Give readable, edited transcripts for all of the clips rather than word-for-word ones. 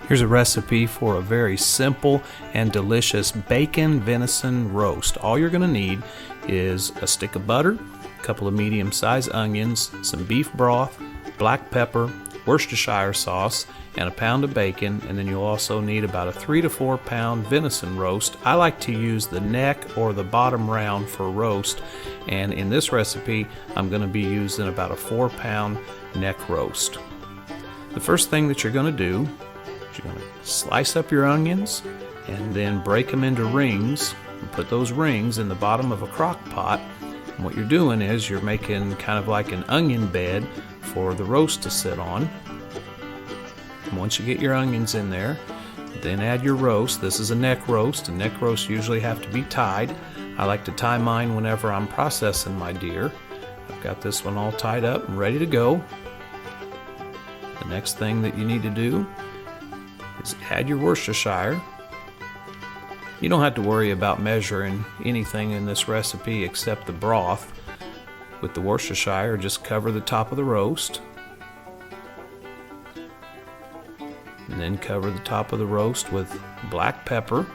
Here's a recipe for a very simple and delicious bacon venison roast. All you're going to need is a stick of butter, a couple of medium-sized onions, some beef broth, black pepper, Worcestershire sauce, and a pound of bacon, and then you'll also need about a 3 to 4 pound venison roast. I like to use the neck or the bottom round for roast, and in this recipe I'm going to be using about a 4 pound neck roast. The first thing that you're going to do is you're going to slice up your onions and then break them into rings and put those rings in the bottom of a crock pot. And what you're doing is you're making kind of like an onion bed for the roast to sit on. And once you get your onions in there, then add your roast. This is a neck roast, and neck roasts usually have to be tied. I like to tie mine whenever I'm processing my deer. I've got this one all tied up and ready to go. The next thing that you need to do is add your Worcestershire. You don't have to worry about measuring anything in this recipe except the broth. With the Worcestershire, just cover the top of the roast, and then cover the top of the roast with black pepper.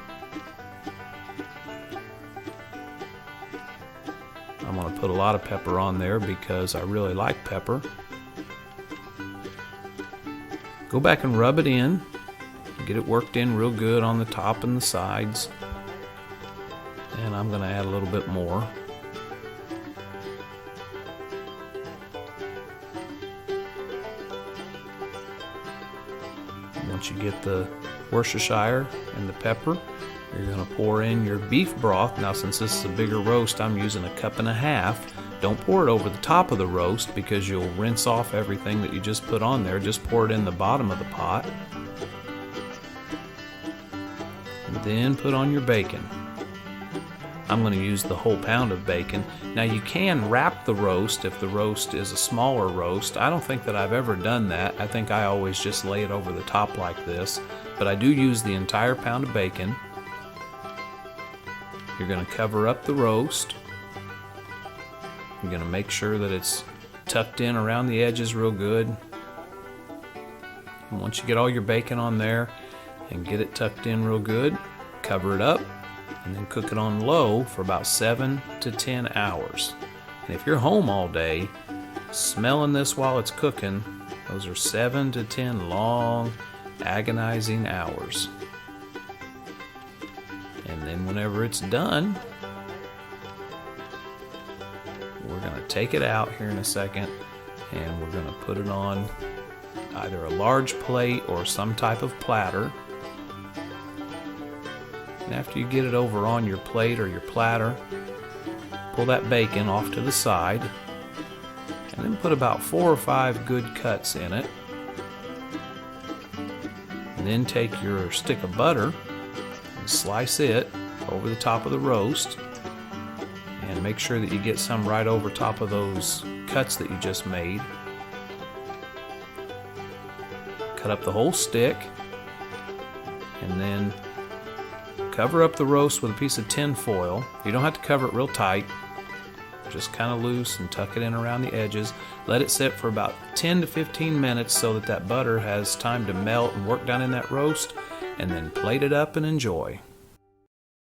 I'm going to put a lot of pepper on there because I really like pepper. Go back and rub it in. Get it worked in real good on the top and the sides. And I'm going to add a little bit more. Once you get the Worcestershire and the pepper, you're going to pour in your beef broth. Now, since this is a bigger roast, I'm using 1.5 cups. Don't pour it over the top of the roast because you'll rinse off everything that you just put on there. Just pour it in the bottom of the pot. And then put on your bacon. I'm going to use the whole pound of bacon. Now, you can wrap the roast if the roast is a smaller roast. I don't think that I've ever done that. I think I always just lay it over the top like this. But I do use the entire pound of bacon. You're going to cover up the roast. You're going to make sure that it's tucked in around the edges real good. And once you get all your bacon on there and get it tucked in real good, cover it up and then cook it on low for about 7 to 10 hours. And if you're home all day, smelling this while it's cooking, those are 7 to 10 long, agonizing hours. And then whenever it's done, we're going to take it out here in a second, and we're going to put it on either a large plate or some type of platter. And after you get it over on your plate or your platter, pull that bacon off to the side, and then put about 4 or 5 good cuts in it. And then take your stick of butter and slice it over the top of the roast. And make sure that you get some right over top of those cuts that you just made. Cut up the whole stick, and then cover up the roast with a piece of tin foil. You don't have to cover it real tight, just kind of loose, and tuck it in around the edges. Let it sit for about 10 to 15 minutes so that that butter has time to melt and work down in that roast, and then plate it up and enjoy.